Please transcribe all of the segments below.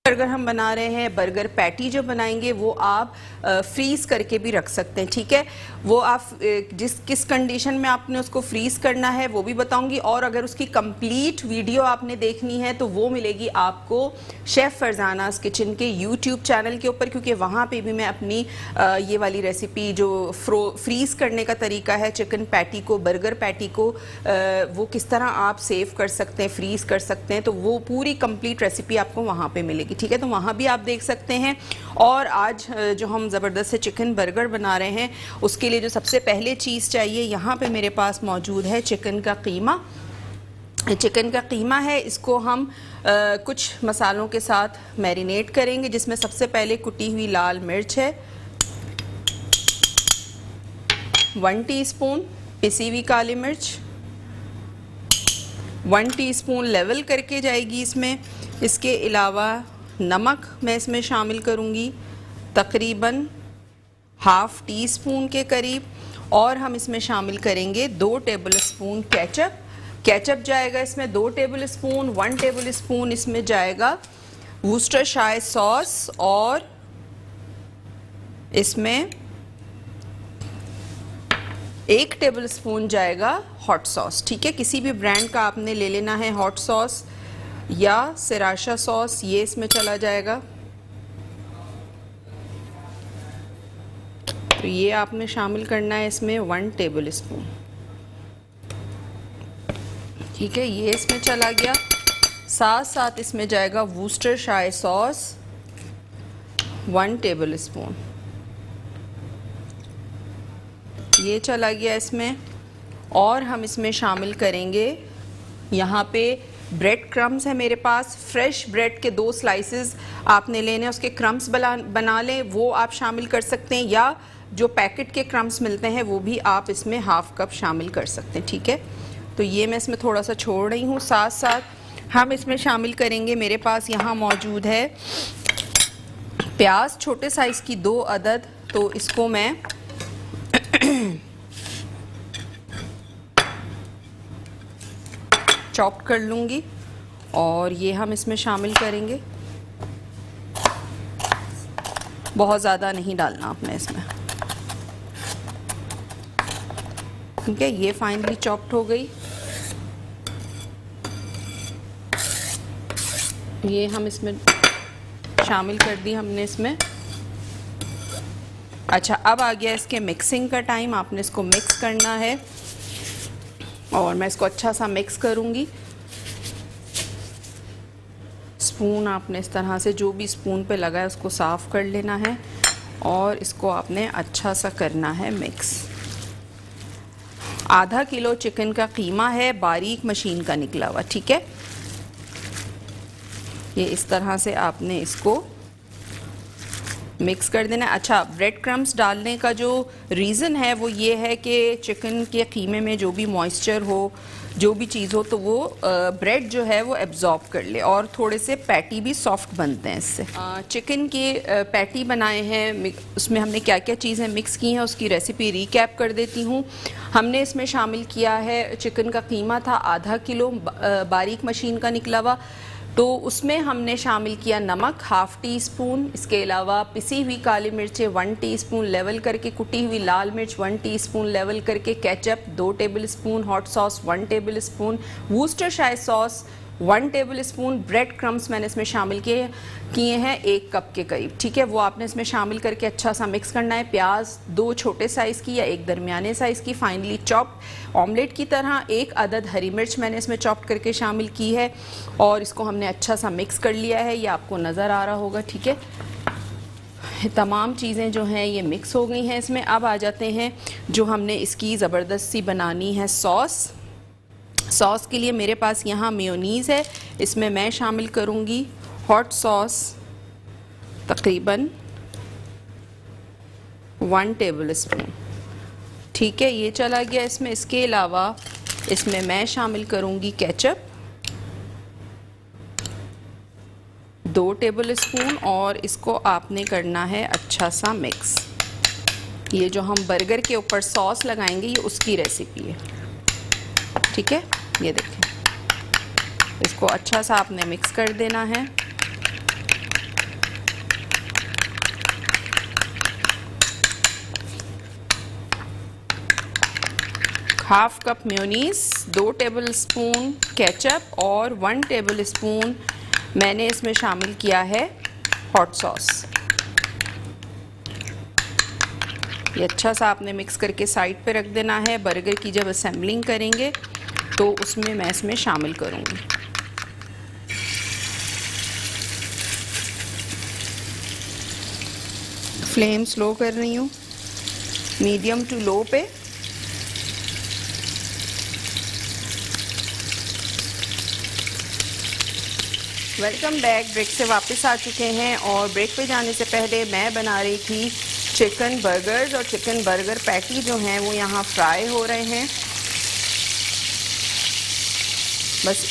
Burger हम बना रहे हैं, बर्गर पैटी जो बनाएंगे वो आप फ्रीज करके भी रख सकते हैं, ठीक है। वो आप किस कंडीशन में आपने उसको फ्रीज करना है वो भी बताऊंगी, और अगर उसकी कंप्लीट वीडियो आपने देखनी है तो वो मिलेगी आपको शेफ़ फरजानास किचन के यूट्यूब चैनल के ऊपर, क्योंकि वहाँ पे भी मैं अपनी ये वाली रेसिपी जो फ्रीज करने का तरीका है चिकन पैटी को, बर्गर पैटी को, वो किस तरह आप सेव कर सकते हैं, फ्रीज कर सकते हैं, तो वो पूरी कंप्लीट रेसिपी आपको वहाँ पे मिलेगी, ठीक है। तो वहाँ भी आप देख सकते हैं। और आज जो हम ज़बरदस्त से चिकन बर्गर बना रहे हैं उसके लिए जो सबसे पहले चीज़ चाहिए, यहाँ पे मेरे पास मौजूद है चिकन का कीमा। चिकन का कीमा है, इसको हम कुछ मसालों के साथ मैरिनेट करेंगे, जिसमें सबसे पहले कुटी हुई लाल मिर्च है, 1 टीस्पून पिसी हुई काली मिर्च, 1 टीस्पून लेवल करके जाएगी इसमें। इसके अलावा नमक मैं इसमें शामिल करूँगी तकरीबन ½ टीस्पून के करीब, और हम इसमें शामिल करेंगे 2 टेबलस्पून केचप। केचप जाएगा इसमें 2 टेबलस्पून, 1 टेबलस्पून इसमें जाएगा वुस्टरशायर सॉस, और इसमें 1 टेबलस्पून जाएगा हॉट सॉस, ठीक है। किसी भी ब्रांड का आपने ले लेना है, हॉट सॉस या सिराशा सॉस, ये इसमें चला जाएगा। तो ये आपने शामिल करना है इसमें 1 टेबलस्पून, ठीक है, ये इसमें चला गया। साथ साथ इसमें जाएगा वुस्टरशायर सॉस 1 टेबलस्पून, ये चला गया इसमें। और हम इसमें शामिल करेंगे, यहाँ पे ब्रेड क्रम्स है मेरे पास, फ्रेश ब्रेड के 2 स्लाइसेस आपने लेने, उसके क्रम्स बना लें, वो आप शामिल कर सकते हैं, या जो पैकेट के क्रम्स मिलते हैं वो भी आप इसमें ½ कप शामिल कर सकते हैं, ठीक है। तो ये मैं इसमें थोड़ा सा छोड़ रही हूँ। साथ साथ हम इसमें शामिल करेंगे, मेरे पास यहाँ मौजूद है प्याज, छोटे साइज़ की 2 अदद, तो इसको मैं चॉप कर लूँगी, और ये हम इसमें शामिल करेंगे। बहुत ज़्यादा नहीं डालना आपने इसमें, ठीक है। ये फाइनली चॉप्ड हो गई, ये हम इसमें शामिल कर दी हमने इसमें। अच्छा, अब आ गया इसके मिक्सिंग का टाइम। आपने इसको मिक्स करना है, और मैं इसको अच्छा सा मिक्स करूँगी। स्पून आपने इस तरह से, जो भी स्पून पे लगा है उसको साफ़ कर लेना है, और इसको आपने अच्छा सा करना है मिक्स। ½ किलो चिकन का कीमा है, बारीक मशीन का निकला हुआ, ठीक है। ये इस तरह से आपने इसको मिक्स कर देना है। अच्छा, ब्रेड क्रम्स डालने का जो रीज़न है वो ये है कि चिकन के कीमे में जो भी मॉइस्चर हो, जो भी चीज़ हो, तो वो ब्रेड जो है वो एब्जॉर्ब कर ले, और थोड़े से पैटी भी सॉफ्ट बनते हैं इससे। चिकन के पैटी बनाए हैं, उसमें हमने क्या क्या चीज़ें मिक्स की हैं उसकी रेसिपी रिकैप कर देती हूँ। हमने इसमें शामिल किया है, चिकन का कीमा था ½ किलो, बारीक मशीन का निकला हुआ, तो उसमें हमने शामिल किया नमक ½ टीस्पून, इसके अलावा पिसी हुई काली मिर्चें 1 टीस्पून लेवल करके, कुटी हुई लाल मिर्च 1 टीस्पून लेवल करके, ketchup 2 tablespoon, hot sauce 1 tablespoon, Worcestershire sauce 1 tablespoon, bread crumbs मैंने इसमें शामिल किए हैं 1 कप के करीब, ठीक है। वो आपने इसमें शामिल करके अच्छा सा मिक्स करना है। प्याज 2 छोटे साइज़ की या 1 दरमियाने साइज़ की फाइनली चॉप, ऑमलेट की तरह 1 अदद हरी मिर्च मैंने इसमें चॉप करके शामिल की है, और इसको हमने अच्छा सा मिक्स कर लिया है, ये आपको नज़र आ रहा होगा, ठीक है। तमाम चीज़ें जो हैं ये मिक्स हो गई हैं इसमें। अब आ जाते हैं जो हमने इसकी ज़बरदस्त सी बनानी है सॉस। सॉस के लिए मेरे पास यहाँ मेयोनीज़ है, इसमें मैं शामिल करूँगी हॉट सॉस तकरीबन 1 टेबलस्पून, ठीक है, ये चला गया इसमें। इसके अलावा इसमें मैं शामिल करूँगी केचप 2 टेबलस्पून, और इसको आपने करना है अच्छा सा मिक्स। ये जो हम बर्गर के ऊपर सॉस लगाएंगे ये उसकी रेसिपी है, ठीक है। ये देखें, इसको अच्छा सा आपने मिक्स कर देना है। Half cup mayonnaise, 2 table spoon ketchup और 1 टेबल स्पून मैंने इसमें शामिल किया है हॉट सॉस। ये अच्छा सा आपने मिक्स करके साइड पे रख देना है। बर्गर की जब असेंबलिंग करेंगे तो उसमें मैं इसमें शामिल करूँगी। फ्लेम स्लो कर रही हूँ, मीडियम टू लो पे। Welcome back. ब्रेक से वापस आ चुके हैं और ब्रेक पे जाने से पहले मैं बना रही थी चिकन बर्गर्स और चिकन बर्गर पैटी जो हैं वो यहाँ फ्राई हो रहे हैं। बस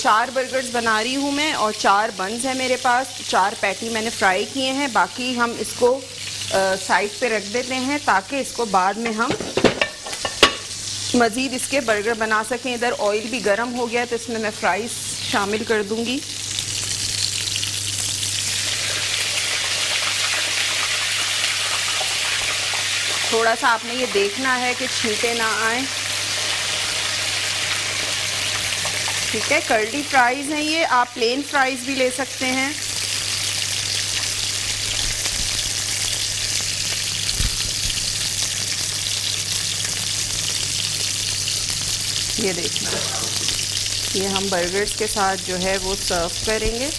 4 बर्गर्स बना रही हूँ मैं और 4 बन्स हैं मेरे पास। 4 पैटी मैंने फ्राई किए हैं, बाकी हम इसको साइड पे रख देते हैं ताकि इसको बाद में हम मज़ीद इसके बर्गर बना सकें। इधर ऑयल भी गर्म हो गया तो इसमें मैं फ्राइज़ शामिल कर दूँगी। थोड़ा सा आपने ये देखना है कि छींटे ना आए। ठीक है, कर्ली फ्राइज़ हैं ये, आप प्लेन फ्राइज़ भी ले सकते हैं। ये देखना, ये हम बर्गर्स के साथ जो है वो सर्व करेंगे। ये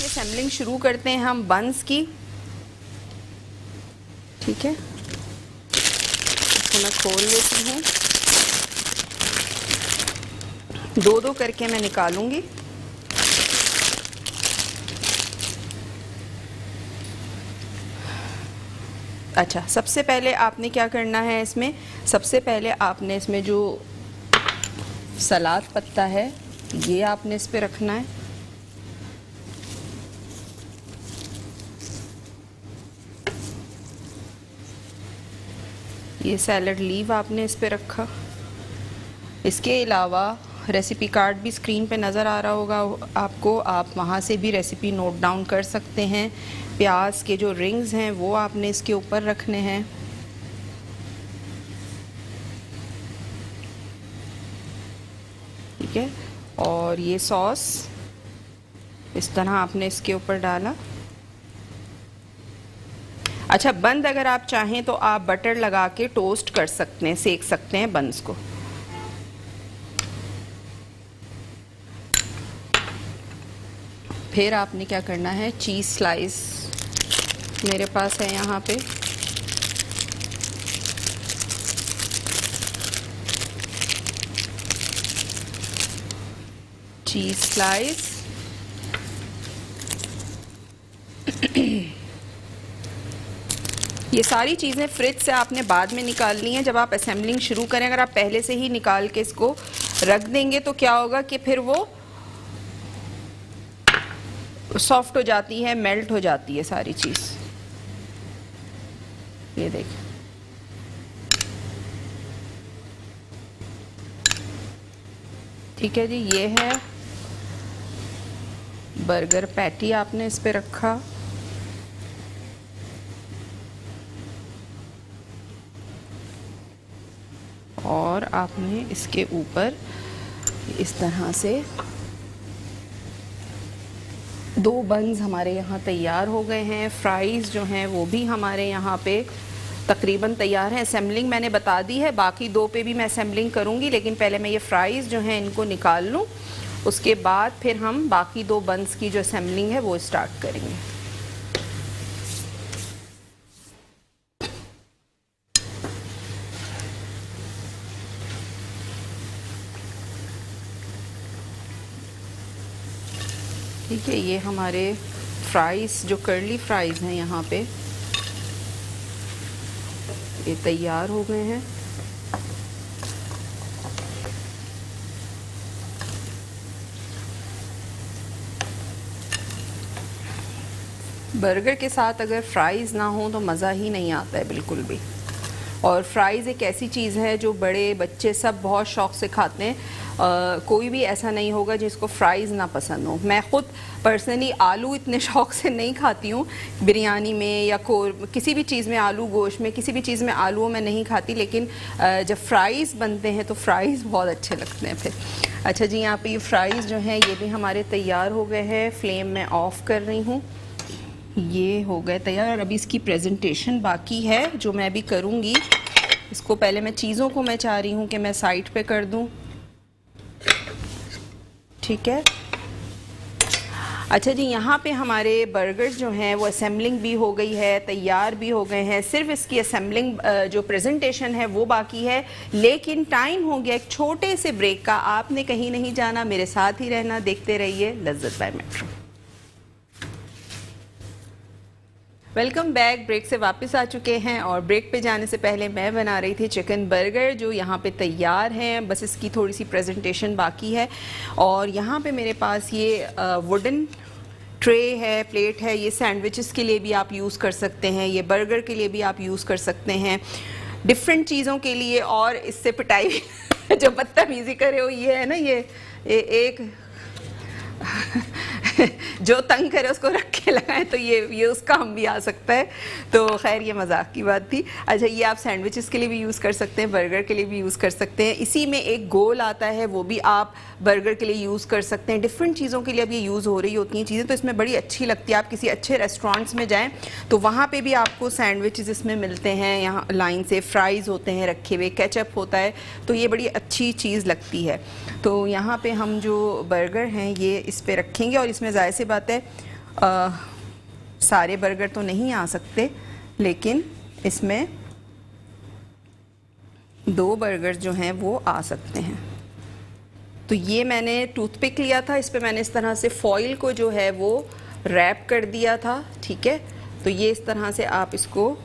असेंबलिंग शुरू करते हैं हम बन्स की। ठीक है, इसको मैं खोल लेती हूँ। 2-2 करके मैं निकालूंगी। अच्छा, सबसे पहले आपने क्या करना है इसमें, सबसे पहले आपने इसमें जो सलाद पत्ता है ये आपने इस पे रखना है। ये सैलड लीव आपने इस पे रखा। इसके अलावा रेसिपी कार्ड भी स्क्रीन पे नज़र आ रहा होगा आपको, आप वहाँ से भी रेसिपी नोट डाउन कर सकते हैं। प्याज के जो रिंग्स हैं वो आपने इसके ऊपर रखने हैं। ठीक है, और ये सॉस इस तरह आपने इसके ऊपर डाला। अच्छा, बंद अगर आप चाहें तो आप बटर लगा के टोस्ट कर सकते हैं, सेक सकते हैं बंस को। फिर आपने क्या करना है, चीज़ स्लाइस मेरे पास है यहाँ पे। चीज़ स्लाइस ये सारी चीज़ें फ्रिज से आपने बाद में निकालनी है जब आप असेंबलिंग शुरू करें। अगर आप पहले से ही निकाल के इसको रख देंगे तो क्या होगा कि फिर वो सॉफ्ट हो जाती है, मेल्ट हो जाती है सारी चीज़। ये देखिए, ठीक है जी। ये है बर्गर पैटी, आपने इस पे रखा। और आपने इसके ऊपर इस तरह से 2 बन्स हमारे यहाँ तैयार हो गए हैं। फ्राइज़ जो हैं वो भी हमारे यहाँ पे तकरीबन तैयार हैं। असेंबलिंग मैंने बता दी है, बाकी 2 पे भी मैं असेंबलिंग करूँगी, लेकिन पहले मैं ये फ्राइज़ जो हैं इनको निकाल लूँ, उसके बाद फिर हम बाकी 2 बन्स की जो असेंबलिंग है वो स्टार्ट करेंगे। ठीक है, ये हमारे फ्राइज़ जो कर्ली फ्राइज़ हैं यहाँ पे ये तैयार हो गए हैं। बर्गर के साथ अगर फ्राइज़ ना हो तो मज़ा ही नहीं आता है बिल्कुल भी। और फ्राइज़ एक ऐसी चीज़ है जो बड़े बच्चे सब बहुत शौक़ से खाते हैं। कोई भी ऐसा नहीं होगा जिसको फ्राइज़ ना पसंद हो। मैं ख़ुद पर्सनली आलू इतने शौक़ से नहीं खाती हूँ, बिरयानी में या किसी भी चीज़ में, आलू गोश्त में, किसी भी चीज़ में आलू मैं नहीं खाती, लेकिन जब फ्राइज़ बनते हैं तो फ्राइज़ बहुत अच्छे लगते हैं फिर। अच्छा जी, यहाँ पे ये फ्राइज़ जो हैं ये भी हमारे तैयार हो गए हैं। फ्लेम मैं ऑफ़ कर रही हूँ। ये हो गए तैयार। अभी इसकी प्रेजेंटेशन बाकी है जो मैं भी करूँगी। इसको पहले मैं चीज़ों को मैं चाह रही हूँ कि मैं साइड पे कर दूँ, ठीक है। अच्छा जी, यहाँ पे हमारे बर्गर्स जो हैं वो असेंबलिंग भी हो गई है, तैयार भी हो गए हैं। सिर्फ इसकी असेंबलिंग जो प्रेजेंटेशन है वो बाकी है, लेकिन टाइम हो गया एक छोटे से ब्रेक का। आपने कहीं नहीं जाना, मेरे साथ ही रहना, देखते रहिए Lazzat by metro. Welcome back. Break से वापस आ चुके हैं और ब्रेक पे जाने से पहले मैं बना रही थी चिकन बर्गर जो यहाँ पे तैयार हैं, बस इसकी थोड़ी सी प्रेजेंटेशन बाकी है। और यहाँ पे मेरे पास ये वुडन ट्रे है, प्लेट है। ये सैंडविचेस के लिए भी आप यूज़ कर सकते हैं, ये बर्गर के लिए भी आप यूज़ कर सकते हैं, डिफरेंट चीज़ों के लिए। और इससे पिटाई जो बदतमीज़ी करे वो ये है ना, ये एक जो तंग करे उसको रख के लगाएं, तो ये उसका हम भी आ सकता है। तो खैर ये मजाक की बात थी। अच्छा, ये आप सैंडविचेस के लिए भी यूज़ कर सकते हैं, बर्गर के लिए भी यूज़ कर सकते हैं। इसी में एक गोल आता है, वो भी आप बर्गर के लिए यूज़ कर सकते हैं। डिफरेंट चीज़ों के लिए अब ये यूज़ हो रही होती हैं चीज़ें, तो इसमें बड़ी अच्छी लगती है। आप किसी अच्छे रेस्टोरेंट्स में जाएँ तो वहाँ पर भी आपको सैंडविचेस इसमें मिलते हैं, यहाँ लाइन से फ्राइज़ होते हैं रखे हुए, केचप होता है, तो ये बड़ी अच्छी चीज़ लगती है। तो यहाँ पे हम जो बर्गर हैं ये इस पे रखेंगे और इसमें ज़ाहिर सी बात है सारे बर्गर तो नहीं आ सकते, लेकिन इसमें 2 बर्गर जो हैं वो आ सकते हैं। तो ये मैंने टूथपिक लिया था, इस पे मैंने इस तरह से फॉइल को जो है वो रैप कर दिया था, ठीक है। तो ये इस तरह से आप इसको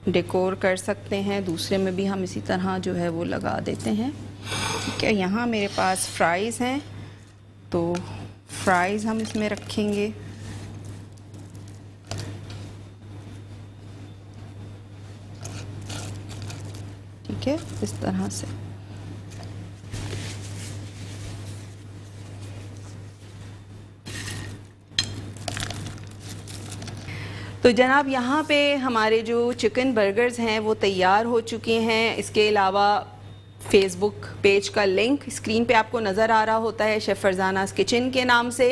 डेकोर कर सकते हैं। दूसरे में भी हम इसी तरह जो है वो लगा देते हैं, ठीक है। यहाँ मेरे पास फ्राइज़ हैं, तो फ्राइज़ हम इसमें रखेंगे। ठीक है, इस तरह से। तो जनाब, यहाँ पे हमारे जो चिकन बर्गर्स हैं वो तैयार हो चुके हैं। इसके अलावा फेसबुक पेज का लिंक स्क्रीन पे आपको नज़र आ रहा होता है, शेफ़ फरजानाज़ किचन के नाम से।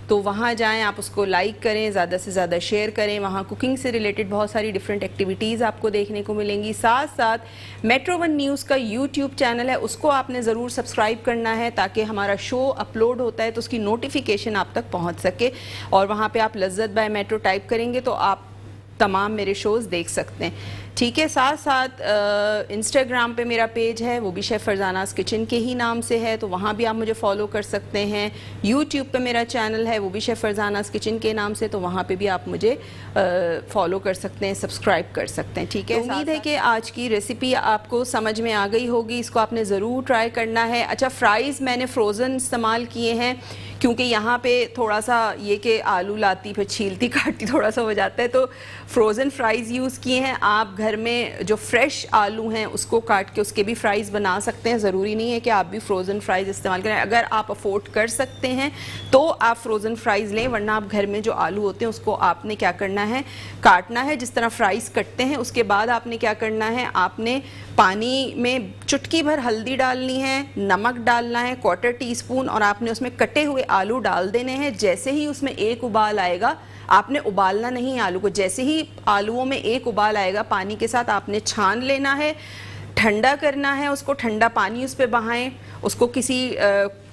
तो वहाँ जाएं, आप उसको लाइक करें, ज़्यादा से ज़्यादा शेयर करें। वहाँ कुकिंग से रिलेटेड बहुत सारी डिफरेंट एक्टिविटीज़ आपको देखने को मिलेंगी। साथ साथ मेट्रो वन न्यूज़ का यूट्यूब चैनल है, उसको आपने ज़रूर सब्सक्राइब करना है ताकि हमारा शो अपलोड होता है तो उसकी नोटिफिकेशन आप तक पहुँच सके। और वहाँ पर आप लज्जत बाय मेट्रो टाइप करेंगे तो आप तमाम मेरे शोज़ देख सकते हैं, ठीक है। साथ साथ इंस्टाग्राम पे मेरा पेज है, वो भी शेफ़ फरजानाज़ किचन के ही नाम से है, तो वहाँ भी आप मुझे फॉलो कर सकते हैं। यूट्यूब पे मेरा चैनल है, वो भी शेफ़ फरजानाज़ किचन के नाम से, तो वहाँ पे भी आप मुझे फॉलो कर सकते हैं, सब्सक्राइब कर सकते हैं, ठीक है। उम्मीद है कि आज की रेसिपी आपको समझ में आ गई होगी, इसको आपने ज़रूर ट्राई करना है। अच्छा, फ्राइज़ मैंने फ्रोज़न इस्तेमाल किए हैं क्योंकि यहाँ पे थोड़ा सा ये कि आलू लाती फिर छीलती काटती थोड़ा सा हो जाता है, तो फ्रोज़न फ्राइज़ यूज़ किए हैं। आप घर में जो फ्रेश आलू हैं उसको काट के उसके भी फ्राइज़ बना सकते हैं, ज़रूरी नहीं है कि आप भी फ्रोज़न फ्राइज़ इस्तेमाल करें। अगर आप अफोर्ड कर सकते हैं तो आप फ्रोज़न फ्राइज़ लें, वरना आप घर में जो आलू होते हैं उसको आपने क्या करना है, काटना है जिस तरह फ्राइज़ कटते हैं। उसके बाद आपने क्या करना है, आपने पानी में चुटकी भर हल्दी डालनी है, नमक डालना है 1/4 टीस्पून, और आपने उसमें कटे हुए आलू डाल देने हैं। जैसे ही उसमें एक उबाल आएगा, आपने उबालना नहीं आलू को, जैसे ही आलूओं में एक उबाल आएगा पानी के साथ आपने छान लेना है, ठंडा करना है उसको, ठंडा पानी उस पर बहाएं, उसको किसी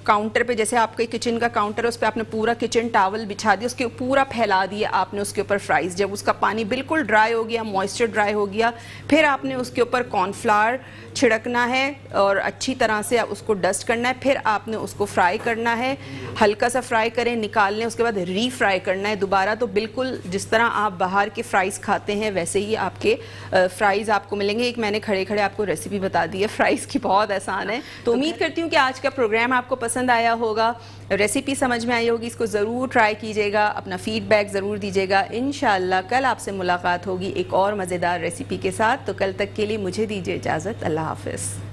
काउंटर पे, जैसे आपके किचन का काउंटर है उस पर आपने पूरा किचन टॉवल बिछा दिया, उसके पूरा फैला दिया आपने उसके ऊपर फ्राइज़। जब उसका पानी बिल्कुल ड्राई हो गया, मॉइस्चर ड्राई हो गया, फिर आपने उसके ऊपर कॉर्नफ्लावर छिड़कना है और अच्छी तरह से उसको डस्ट करना है। फिर आपने उसको फ्राई करना है, हल्का सा फ्राई करें, निकाल लें, उसके बाद रीफ्राई करना है दोबारा। तो बिल्कुल जिस तरह आप बाहर के फ़्राइज़ खाते हैं वैसे ही आपके फ़्राइज़ आपको मिलेंगे। एक मैंने खड़े खड़े आपको रेसिपी बता दी है फ़्राइज़ की, बहुत आसान है। तो उम्मीद करती हूँ कि आज का प्रोग्राम आपको पसंद आया होगा, रेसिपी समझ में आई होगी, इसको ज़रूर ट्राई कीजिएगा, अपना फीडबैक ज़रूर दीजिएगा। इंशाल्लाह कल आपसे मुलाकात होगी एक और मज़ेदार रेसिपी के साथ। तो कल तक के लिए मुझे दीजिए इजाज़त। अल्लाह हाफ़िज़।